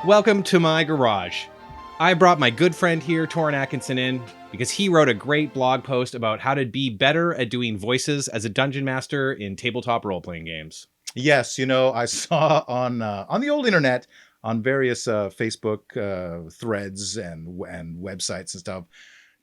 Welcome to my garage. I brought my good friend here, Torrin Atkinson, in because he wrote a great blog post about how to be better at doing voices as a dungeon master in tabletop role-playing games. Yes, I saw on the old internet, on various Facebook threads and websites and stuff,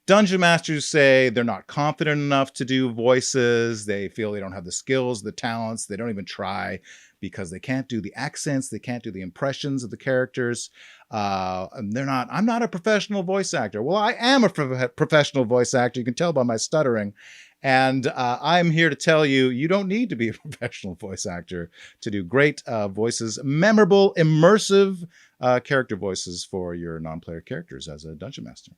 dungeon masters say they're not confident enough to do voices. They feel they don't have the skills, the talents. They don't even try because they can't do the accents. They can't do the impressions of the characters. And I'm not a professional voice actor. Well, I am a professional voice actor. You can tell by my stuttering. And I'm here to tell you, you don't need to be a professional voice actor to do great voices, memorable, immersive character voices for your non-player characters as a dungeon master.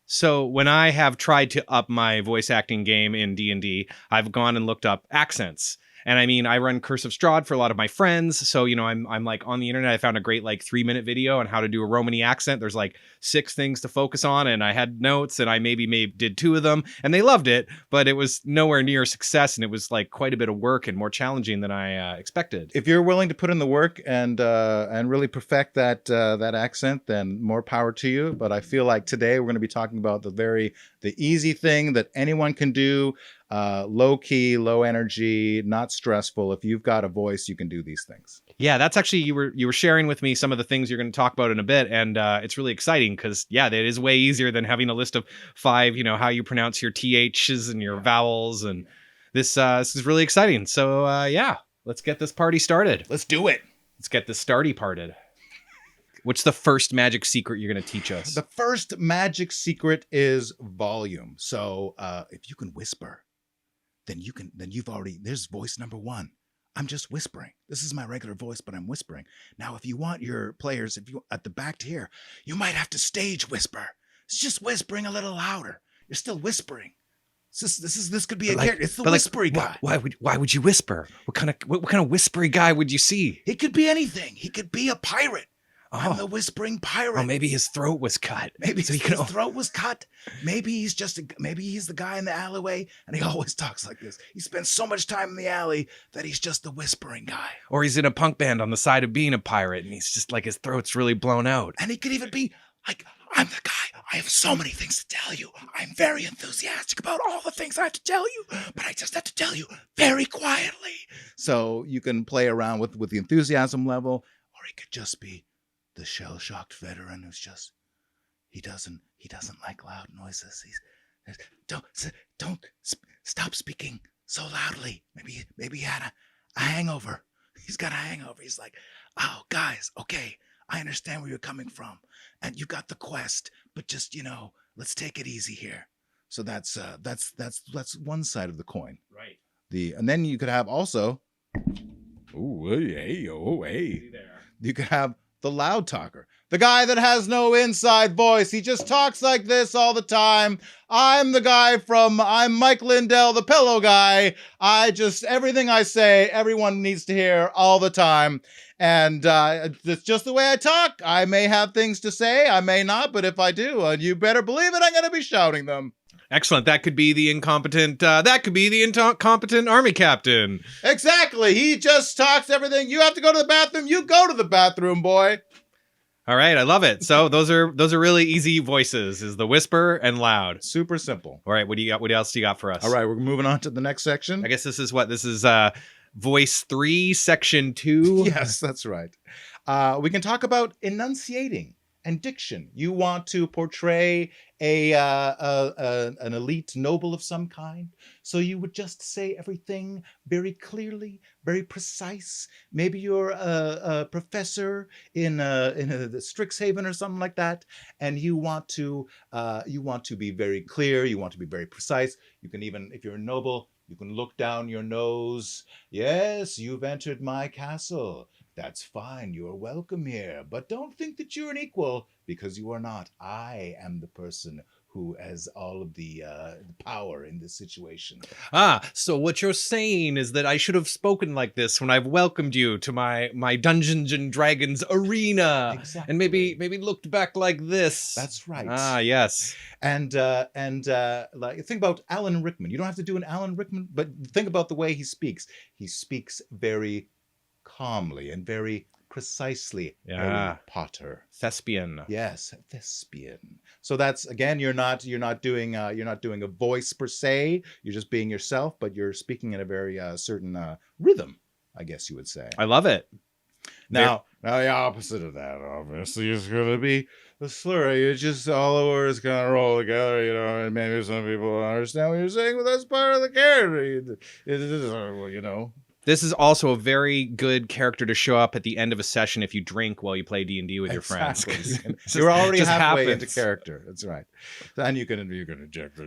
So when I have tried to up my voice acting game in D&D, I've gone and looked up accents. And I mean, I run Curse of Strahd for a lot of my friends. So, I'm like on the internet. I found a great 3-minute video on how to do a Romany accent. There's 6 things to focus on. And I had notes and I maybe did 2 of them and they loved it, but it was nowhere near success. And it was quite a bit of work and more challenging than I expected. If you're willing to put in the work and really perfect that accent, then more power to you. But I feel like today we're going to be talking about the easy thing that anyone can do. Low key, low energy, not stressful. If you've got a voice, you can do these things. Yeah, that's actually, you were sharing with me some of the things you're going to talk about in a bit. And it's really exciting because, yeah, that is way easier than having a list of 5, how you pronounce your THs and your vowels. And this is really exciting. So, yeah, let's get this party started. Let's do it. Let's get this starty parted. What's the first magic secret you're going to teach us? The first magic secret is volume. So if you can whisper, then there's voice number 1. I'm just whispering. This is my regular voice, but I'm whispering. Now, if you want your players, at the back to hear, you might have to stage whisper. It's just whispering a little louder. You're still whispering. This could be a character. It's the whispery guy. Why would you whisper? What kind of whispery guy would you see? He could be anything. He could be a pirate. I'm the whispering pirate. Oh, maybe his throat was cut. Maybe his throat was cut. Maybe he's the guy in the alleyway, and he always talks like this. He spends so much time in the alley that he's just the whispering guy. Or he's in a punk band on the side of being a pirate, and he's just his throat's really blown out. And he could even be I'm the guy. I have so many things to tell you. I'm very enthusiastic about all the things I have to tell you, but I just have to tell you very quietly. So you can play around with the enthusiasm level, or he could just be the shell-shocked veteran who's just he doesn't like loud noises. Don't stop speaking so loudly. Maybe he had a hangover. He's got a hangover. He's like, oh guys, okay, I understand where you're coming from, and you got the quest, but just let's take it easy here. So that's one side of the coin, right? And then you could have also, hey. You could have the loud talker, the guy that has no inside voice. He just talks like this all the time. I'm the guy I'm Mike Lindell, the pillow guy. Everything I say, everyone needs to hear all the time. And it's just the way I talk. I may have things to say, I may not, but if I do, you better believe it, I'm going to be shouting them. Excellent. That could be the incompetent army captain. Exactly. He just talks everything. You have to go to the bathroom. You go to the bathroom, boy. All right. I love it. So those are really easy voices, is the whisper and loud. Super simple. All right. What do you got? What else do you got for us? All right. We're moving on to the next section. I guess this is voice 3, section 2. Yes, that's right. We can talk about enunciating and diction. You want to portray an elite noble of some kind, so you would just say everything very clearly, very precise. Maybe you're a professor in Strixhaven or something like that, and you want to be very clear. You want to be very precise. You can even, if you're a noble, you can look down your nose. Yes, you've entered my castle. That's fine. You are welcome here. But don't think that you're an equal, because you are not. I am the person who has all of the power in this situation. So what you're saying is that I should have spoken like this when I've welcomed you to my Dungeons and Dragons arena. Exactly. And maybe looked back like this. That's right. Yes. And think about Alan Rickman. You don't have to do an Alan Rickman, but think about the way he speaks. He speaks very calmly and very precisely. Yeah. Harry Potter. Thespian. Yes, thespian. So that's again, you're not doing a voice per se. You're just being yourself, but you're speaking in a very certain rhythm, I guess you would say. I love it. Now the opposite of that, obviously, is going to be the slurry. It's just all the words kind of roll together, you know, and maybe some people don't understand what you're saying, but that's part of the character. You know. This is also a very good character to show up at the end of a session if you drink while you play D&D with your friends. You're already halfway happens. into character. That's right. And you can inject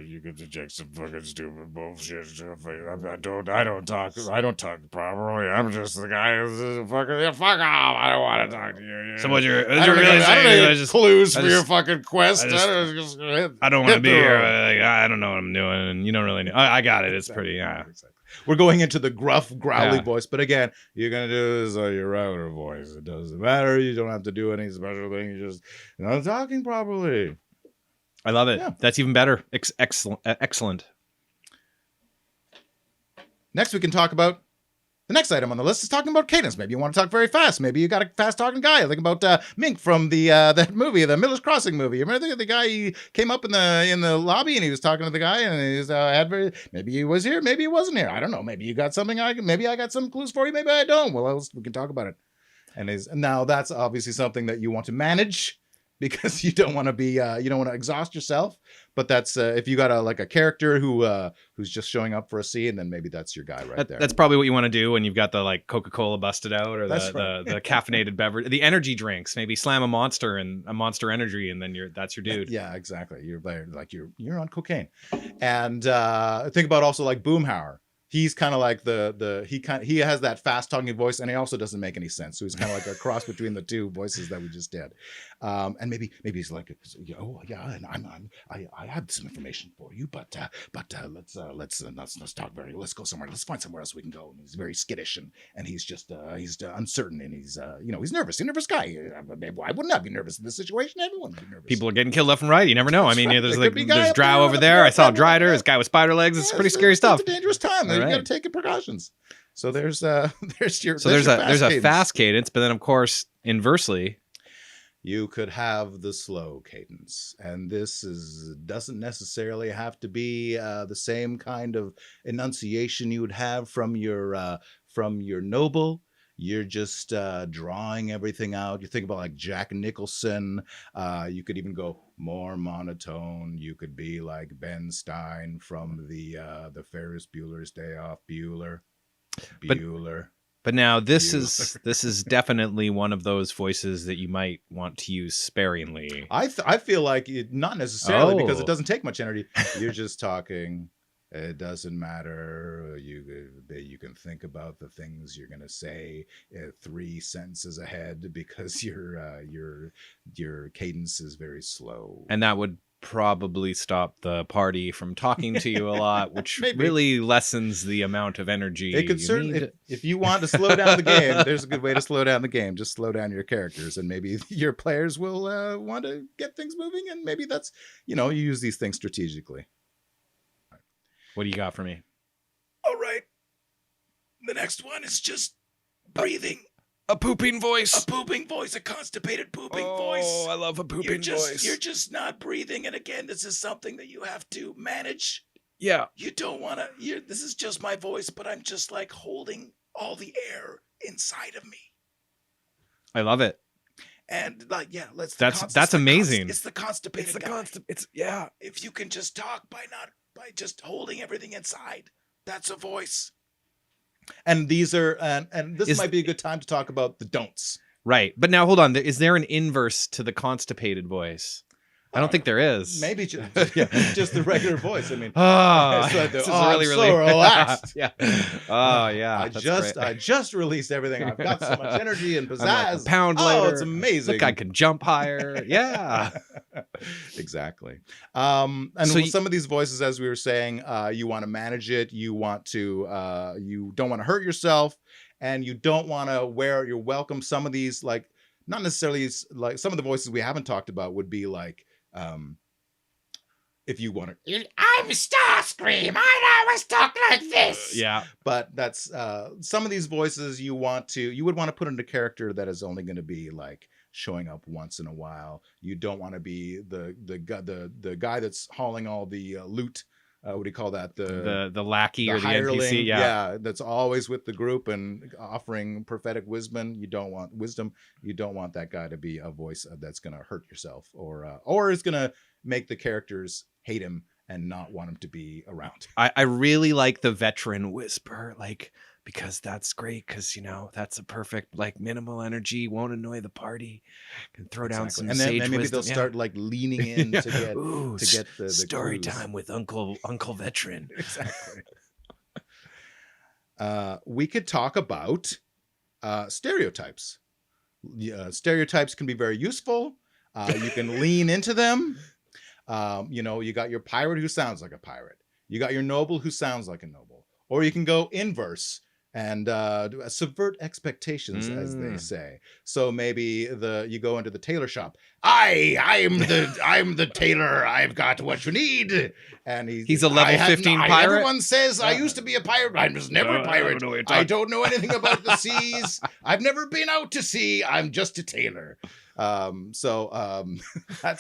some fucking stupid bullshit stuff. I don't talk properly. I'm just the guy who's fucking fuck off. I don't want to talk to you. So what you're I don't really saying know clues for your fucking quest. I don't want to be here. Like, I don't know what I'm doing, and you don't really know. I got it. It's pretty. Exactly. We're going into the gruff, growly voice, but again, you're gonna do this your regular voice. It doesn't matter. You don't have to do any special thing. You just talking properly. I love it. Yeah. That's even better. Excellent. Next, we can talk about the next item on the list is talking about cadence. Maybe you want to talk very fast. Maybe you got a fast-talking guy. Think about Mink from the that movie, the Miller's Crossing movie. You remember the guy? He came up in the lobby and he was talking to the guy, and he's maybe he was here, maybe he wasn't here. I don't know. Maybe you got something. Maybe I got some clues for you. Maybe I don't. Well, we can talk about it. And now that's obviously something that you want to manage, because you don't want to be you don't want to exhaust yourself. But that's if you got a character who's just showing up for a scene, then maybe that's your guy there. That's probably what you want to do when you've got the Coca-Cola busted out, or the caffeinated beverage, the energy drinks. Maybe slam a Monster and a Monster Energy, and then that's your dude. Yeah, exactly. You're on cocaine. And think about also like Boomhauer. He's kind of like he has that fast talking voice, and he also doesn't make any sense. So he's kind of like a cross between the two voices that we just did. And maybe he's like, oh yeah, and I have some information for you, but let's talk let's go somewhere. Let's find somewhere else we can go. And he's very skittish, and he's just uncertain, and he's he's nervous. He's a nervous guy. Why wouldn't I be nervous in this situation? Everyone would be nervous. People are getting killed left and right. You never know. I mean, there's Drow over there. I saw Drider. This guy with spider legs. It's pretty scary stuff. It's a dangerous time. You got to take precautions. So there's a fast cadence, but then of course inversely, you could have the slow cadence, and this doesn't necessarily have to be the same kind of enunciation you would have from your noble. You're just drawing everything out. You think about like Jack Nicholson. You could even go more monotone. You could be like Ben Stein from the Ferris Bueller's Day Off. Bueller. But now this is definitely one of those voices that you might want to use sparingly. I feel like not necessarily, because it doesn't take much energy. You're just talking. It doesn't matter. You can think about the things you're gonna say 3 sentences ahead, because your cadence is very slow. And that would probably stop the party from talking to you a lot, which really lessens the amount of energy. It could certainly, if you want to slow down the game, there's a good way to slow down the game. Just slow down your characters, and maybe your players will want to get things moving, and maybe that's you use these things strategically. What do you got for me? All right. The next one is just breathing. A pooping voice. A pooping voice. A constipated pooping voice. Oh, I love a pooping voice. You're just not breathing. And again, this is something that you have to manage. Yeah. You don't want to. This is just my voice, but I'm just like holding all the air inside of me. I love it. And that's amazing. It's the constipated guy. If you can just talk by just holding everything inside, that's a voice. And these are and this might be a good time to talk about the don'ts. Right. But now hold on. Is there an inverse to the constipated voice? I don't think there is. Maybe just the regular voice. I mean, this is really so relaxed. Yeah. Oh yeah. I just released everything. I've got so much energy and pizzazz. Like a pound later. It's amazing. Look, I can jump higher. Yeah. Exactly. And so some of these voices, as we were saying, you want to manage it. You want to. You don't want to hurt yourself, and you don't want to you welcome some of these, like, not necessarily like some of the voices we haven't talked about would be like if you want to. I'm Starscream. I always talk like this. Yeah. But that's some of these voices you would want to put into a character that is only going to be like showing up once in a while. You don't want to be the guy that's hauling all the loot. What do you call that? The lackey or the hireling, NPC. Yeah. that's always with the group and offering prophetic wisdom. You don't want that guy to be a voice that's going to hurt yourself or is going to make the characters hate him and not want him to be around. I really like the veteran whisper, like, because that's great, because that's a perfect, like, minimal energy, won't annoy the party, can throw down some and then sage maybe wisdom. they'll start like leaning in to get the story clues. time with Uncle Veteran. Exactly. We could talk about stereotypes. Stereotypes can be very useful. You can lean into them. You got your pirate who sounds like a pirate. You got your noble who sounds like a noble. Or you can go inverse and subvert expectations, as they say. So maybe you go into the tailor shop. I'm the tailor. I've got what you need. And he's a level 15 pirate. Everyone says I used to be a pirate. I was never a pirate. I don't know anything about the seas. I've never been out to sea. I'm just a tailor. That's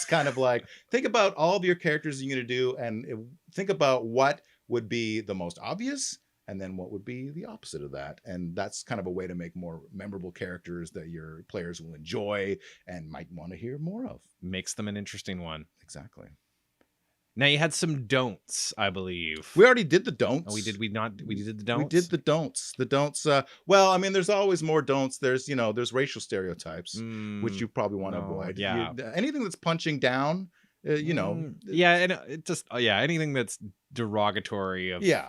kind of like, think about all of your characters you're going to do and think about what would be the most obvious and then what would be the opposite of that. And that's kind of a way to make more memorable characters that your players will enjoy and might want to hear more of. Makes them an interesting one. Exactly. Now you had some don'ts, I believe. We already did the don'ts. Oh, we did the don'ts? We did the don'ts. The don'ts. Well, I mean, there's always more don'ts. There's racial stereotypes, which you probably want to avoid. Yeah. Anything that's punching down, Yeah, and it just, anything that's derogatory of. Yeah.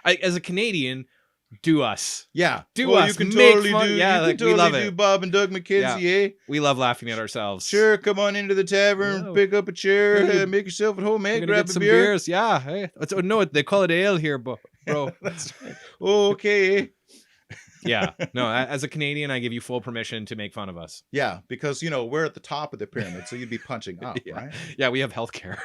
As a Canadian, do us. Yeah. Do us. You can Make totally fun. do. Yeah, you like, can we totally love do it. Bob and Doug McKenzie, eh? We love laughing at ourselves. Sure, come on into the tavern, pick up a chair, make yourself at home, We're grab gonna a get some beer. beers. Yeah. Hey. No, they call it ale here, bro. That's right. Okay. Yeah. No, as a Canadian, I give you full permission to make fun of us. Yeah, because we're at the top of the pyramid, so you'd be punching up, right? Yeah, we have healthcare.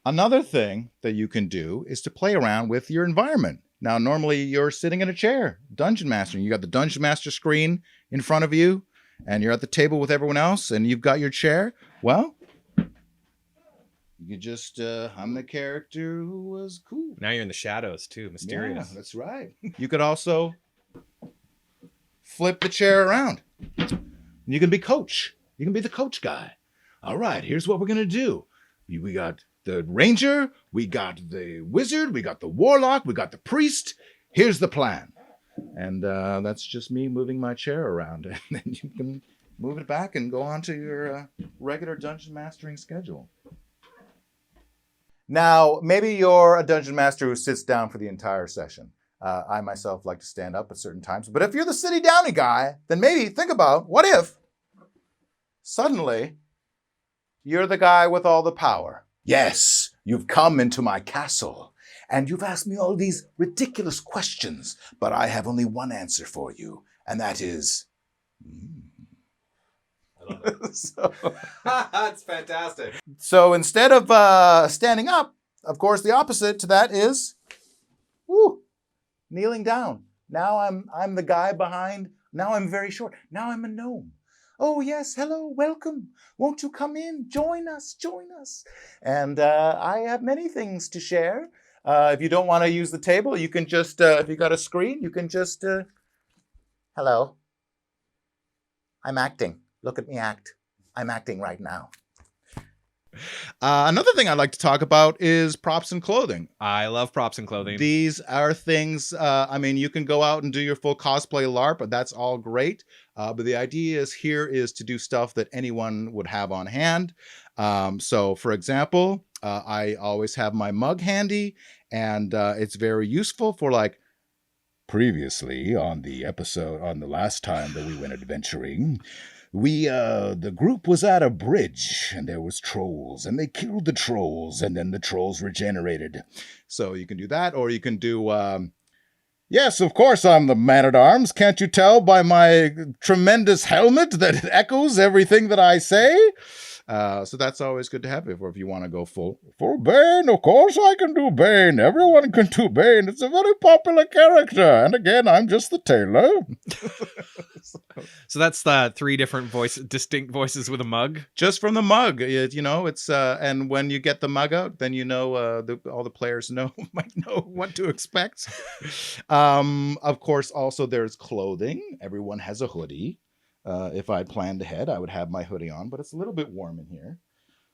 Another thing that you can do is to play around with your environment. Now, normally you're sitting in a chair, dungeon mastering. You got the dungeon master screen in front of you, and you're at the table with everyone else, and you've got your chair. Well, you just, I'm the character who was cool. Now you're in the shadows too, mysterious. Yeah, that's right. You could also flip the chair around. You can be coach. You can be the coach guy. All right, here's what we're going to do. We got the ranger, we got the wizard, we got the warlock, we got the priest. Here's the plan. And that's just me moving my chair around. And then you can move it back and go on to your regular dungeon mastering schedule. Now, maybe you're a dungeon master who sits down for the entire session. I myself like to stand up at certain times. But if you're the sitty downy guy, then maybe think about, what if suddenly you're the guy with all the power? Yes, you've come into my castle, and you've asked me all these ridiculous questions, but I have only one answer for you, and that is... I love it. That's fantastic. So instead of standing up, of course, the opposite to that is kneeling down. Now I'm the guy behind. Now I'm very short. Now I'm a gnome. Oh, yes, hello, welcome. Won't you come in? Join us. And I have many things to share. If you don't want to use the table, you can just, if you got a screen, you can just, hello. I'm acting. Look at me act. I'm acting right now. Another thing I'd like to talk about is props and clothing. I love props and clothing. These are things, you can go out and do your full cosplay LARP, but that's all great. But the idea is to do stuff that anyone would have on hand. So, for example, I always have my mug handy, and it's very useful for like, previously on the last time that we went adventuring, the group was at a bridge, and there was trolls, and they killed the trolls, and then the trolls regenerated. So you can do that, or you can do, yes, of course I'm the man-at-arms. Can't you tell by my tremendous helmet that it echoes everything that I say? So that's always good to have if you want to go full Bane. Of course I can do Bane. Everyone can do Bane. It's a very popular character. And again, I'm just the tailor. So that's the 3 different distinct voices with a mug. Just from the mug, it's and when you get the mug out, then all the players might know what to expect. Of course, also there's clothing. Everyone has a hoodie. If I planned ahead, I would have my hoodie on, but it's a little bit warm in here.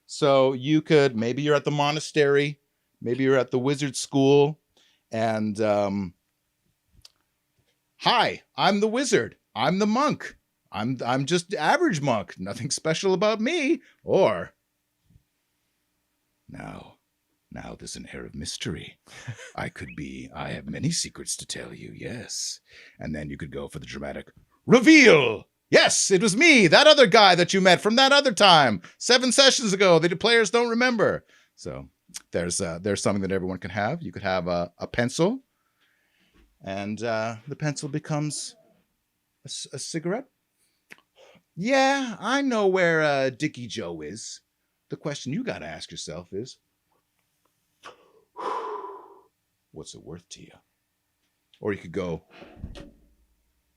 So maybe you're at the monastery, maybe you're at the wizard school, and hi, I'm the wizard. I'm the monk. I'm just average monk. Nothing special about me. Or now there's an air of mystery. I have many secrets to tell you. Yes. And then you could go for the dramatic reveal. Yes, it was me, that other guy that you met from that other time, 7 sessions ago. The players don't remember. So there's something that everyone can have. You could have a pencil, and the pencil becomes a cigarette. Yeah, I know where Dickie Joe is. The question you got to ask yourself is, what's it worth to you? Or you could go,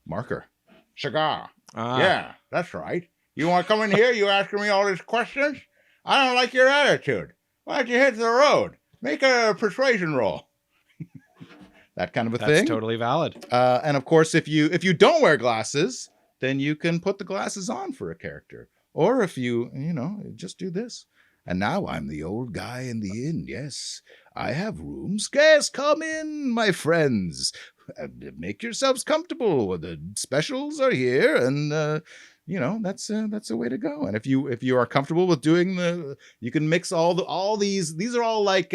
marker. Cigar. Yeah, that's right. You want to come in here? You asking me all these questions? I don't like your attitude. Why don't you hit the road? Make a persuasion roll. That kind of a thing. That's totally valid. And of course, if you don't wear glasses, then you can put the glasses on for a character. Or if you just do this. And now I'm the old guy in the inn. Yes, I have rooms. Yes, come in, my friends. Make yourselves comfortable. The specials are here, and that's a way to go. And if you are comfortable with doing you can mix all these. These are all like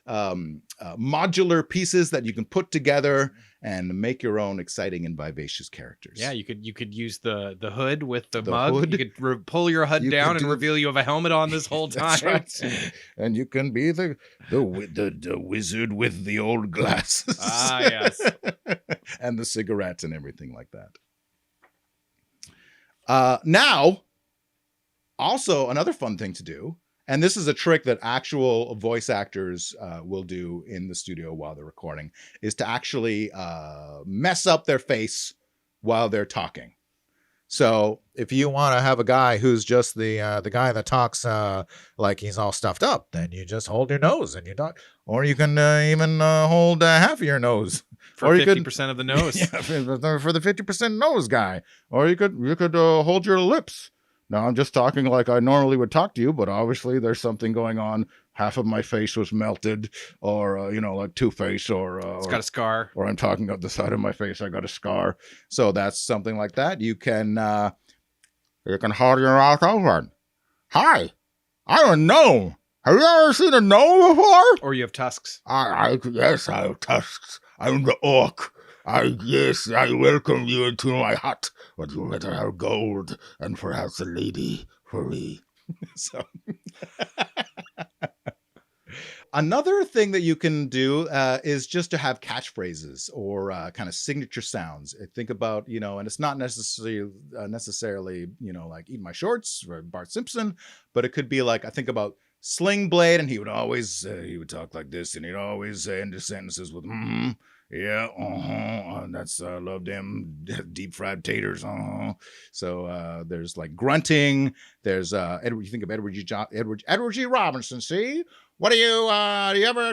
modular pieces that you can put together and make your own exciting and vivacious characters. Yeah, you could use the hood with the mug. Hood. You could pull your hood down and reveal you have a helmet on this whole time. That's right. And you can be the wizard with the old glasses. Ah, yes. And the cigarettes and everything like that. Now, also another fun thing to do, and this is a trick that actual voice actors will do in the studio while they're recording, is to actually mess up their face while they're talking. So if you want to have a guy who's just the guy that talks like he's all stuffed up, then you just hold your nose and you talk. Or you can even hold half of your nose. For 50% of the nose. Yeah, for the 50% nose guy. Or you could hold your lips. Now, I'm just talking like I normally would talk to you, but obviously there's something going on. Half of my face was melted, or, like Two-Face, or... It's got a scar. Or I'm talking up the side of my face. I got a scar. So that's something like that. You can hold your mouth open. Hi, I'm a gnome. Have you ever seen a gnome before? Or you have tusks. Yes, I have tusks. I'm the orc. I welcome you into my hut, but you better have gold and perhaps a lady for me. So, another thing that you can do is just to have catchphrases or kind of signature sounds. Think about, and it's not necessarily, like Eat My Shorts or Bart Simpson, but it could be like, I think about Sling Blade, and he would talk like this, and he'd always end his sentences with, yeah, that's love them deep fried taters. So there's like grunting. There's Edward. You think of Edward G. Robinson. See, what do you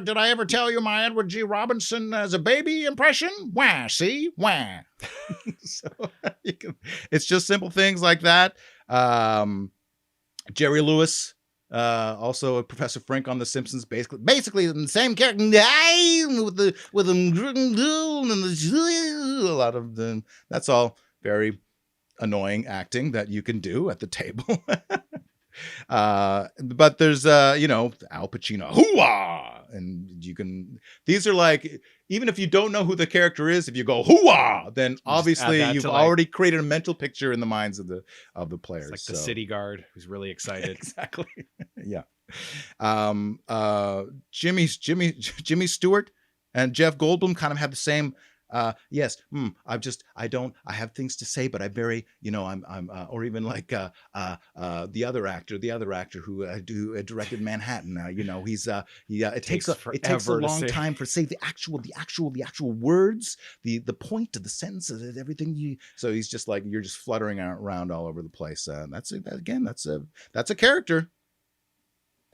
did I ever tell you my Edward G. Robinson as a baby impression? Wah, see, wah. So it's just simple things like that. Jerry Lewis. Also Professor Frink on The Simpsons, basically the same character with a lot of them. That's all very annoying acting that you can do at the table. But there's Al Pacino, hoo-ah, and these are like, even if you don't know who the character is, if you go hoo-ah, then obviously you've already created a mental picture in the minds of the players. It's like the city guard who's really excited. Exactly. Yeah. Jimmy Stewart and Jeff Goldblum kind of have the same Yes, I have things to say, but I very, or even like the other actor who directed Manhattan. It takes a forever to long say. time for say the actual words, the point of the sentences, everything. So he's just like you're just fluttering around all over the place. That's a character.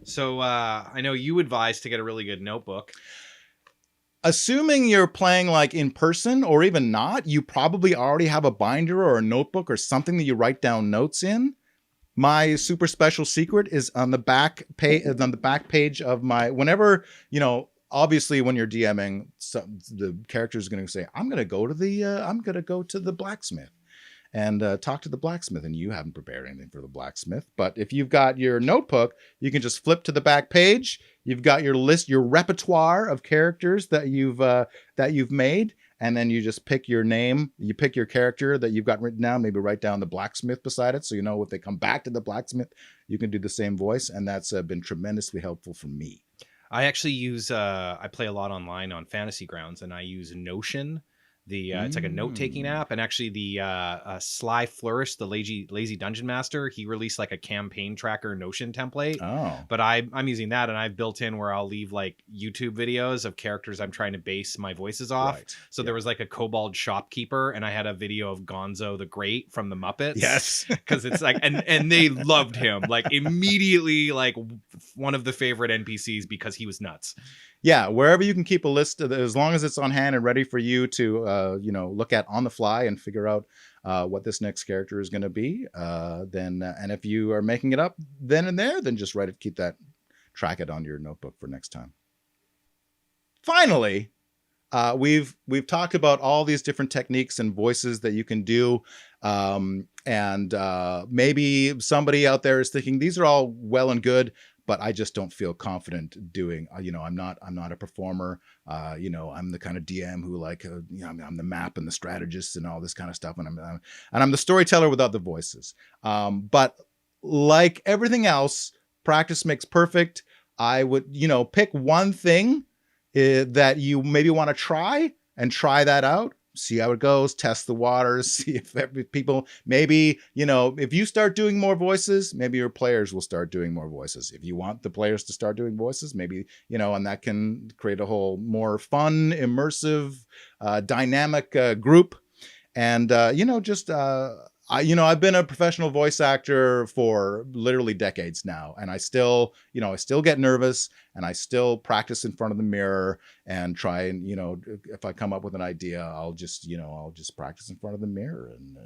So I know you advised to get a really good notebook. Assuming you're playing like in person or even not, you probably already have a binder or a notebook or something that you write down notes in. My super special secret is on the back page of my, whenever, obviously when you're DMing, the character is going to say, I'm going to go to the blacksmith and talk to the blacksmith, and you haven't prepared anything for the blacksmith. But if you've got your notebook, you can just flip to the back page. You've got your list, your repertoire of characters that you've made, and then you just pick your name. You pick your character that you've got written down. Maybe write down the blacksmith beside it, so if they come back to the blacksmith, you can do the same voice, and that's been tremendously helpful for me. I actually use I play a lot online on Fantasy Grounds, and I use Notion. It's like a note-taking app, and actually the Sly Flourish, the lazy dungeon master, he released like a campaign tracker Notion template. Oh, but I'm using that, and I've built in where I'll leave like YouTube videos of characters I'm trying to base my voices off. Right. So there was like a kobold shopkeeper, and I had a video of Gonzo the Great from the Muppets. Yes, because it's like, and they loved him like immediately, like one of the favorite NPCs because he was nuts. Yeah, wherever you can keep a list, as long as it's on hand and ready for you to, look at on the fly and figure out what this next character is going to be. And if you are making it up then and there, then just track it on your notebook for next time. Finally, we've talked about all these different techniques and voices that you can do. And maybe somebody out there is thinking these are all well and good, but I just don't feel confident doing, I'm not a performer. I'm the kind of DM who I'm the map and the strategist and all this kind of stuff. And I'm the storyteller without the voices. But like everything else, practice makes perfect. I would, pick one thing that you maybe want to try that out. See how it goes, test the waters, see if people, maybe, if you start doing more voices, maybe your players will start doing more voices. If you want the players to start doing voices, maybe, and that can create a whole more fun, immersive, dynamic group. And, I've been a professional voice actor for literally decades now, and I still get nervous, and I still practice in front of the mirror and try and, if I come up with an idea, I'll just practice in front of the mirror and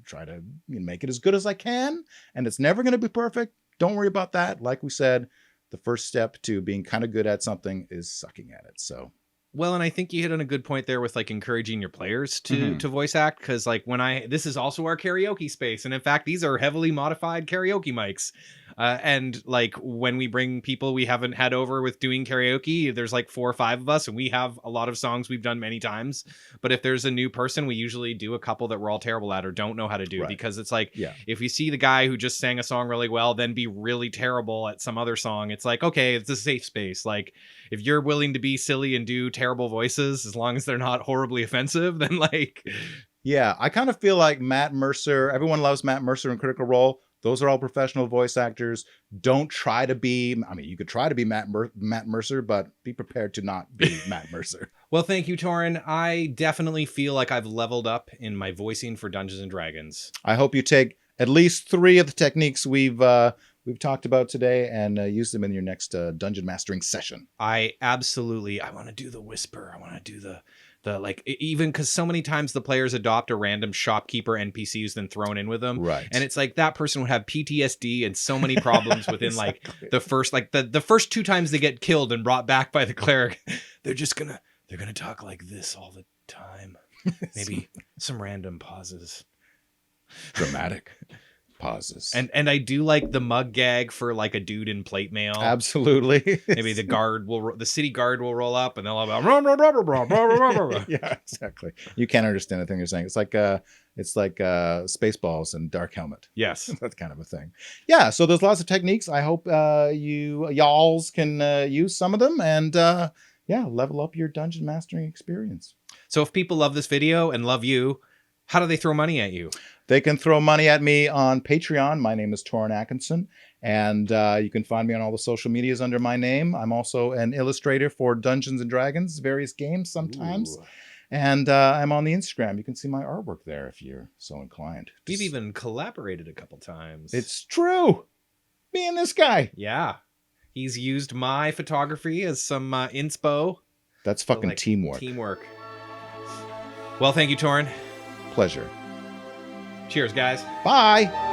try to make it as good as I can. And it's never going to be perfect. Don't worry about that. Like we said, the first step to being kind of good at something is sucking at it. So. Well, and I think you hit on a good point there with like encouraging your players to voice act, because like this is also our karaoke space, and in fact these are heavily modified karaoke mics, and like when we bring people we haven't had over with doing karaoke, there's like 4 or 5 of us, and we have a lot of songs we've done many times. But if there's a new person, we usually do a couple that we're all terrible at or don't know how to do, because it's like if we see the guy who just sang a song really well then be really terrible at some other song, it's like, okay, it's a safe space. Like if you're willing to be silly and do terrible voices, as long as they're not horribly offensive, then like. Yeah, I kind of feel like Matt Mercer, everyone loves Matt Mercer in Critical Role. Those are all professional voice actors. Don't try to be, you could try to be Matt Mercer, but be prepared to not be Matt Mercer. Well, thank you, Torin. I definitely feel like I've leveled up in my voicing for Dungeons and Dragons. I hope you take at least 3 of the techniques we've talked about today and use them in your next dungeon mastering session. I want to do the whisper. I want to do the like, even because so many times the players adopt a random shopkeeper NPC who's then thrown in with them. Right. And it's like that person would have PTSD and so many problems within exactly. Like the first, like the first 2 times they get killed and brought back by the cleric, they're going to talk like this all the time. Maybe some random pauses. Dramatic pauses. And I do like the mug gag for like a dude in plate mail. Absolutely. Maybe the city guard will roll up and they'll all be yeah, exactly. You can't understand the thing they're saying. It's like Spaceballs and Dark Helmet. Yes. That's kind of a thing. Yeah, so there's lots of techniques. I hope y'alls can use some of them, and level up your dungeon mastering experience. So if people love this video and love you, how do they throw money at you? They can throw money at me on Patreon. My name is Torrin Atkinson, and you can find me on all the social medias under my name. I'm also an illustrator for Dungeons and Dragons, various games sometimes. Ooh. And I'm on the Instagram. You can see my artwork there if you're so inclined. We've even collaborated a couple times. It's true. Me and this guy. Yeah. He's used my photography as some inspo. That's fucking teamwork. Teamwork. Well, thank you, Torrin. Pleasure. Cheers, guys. Bye.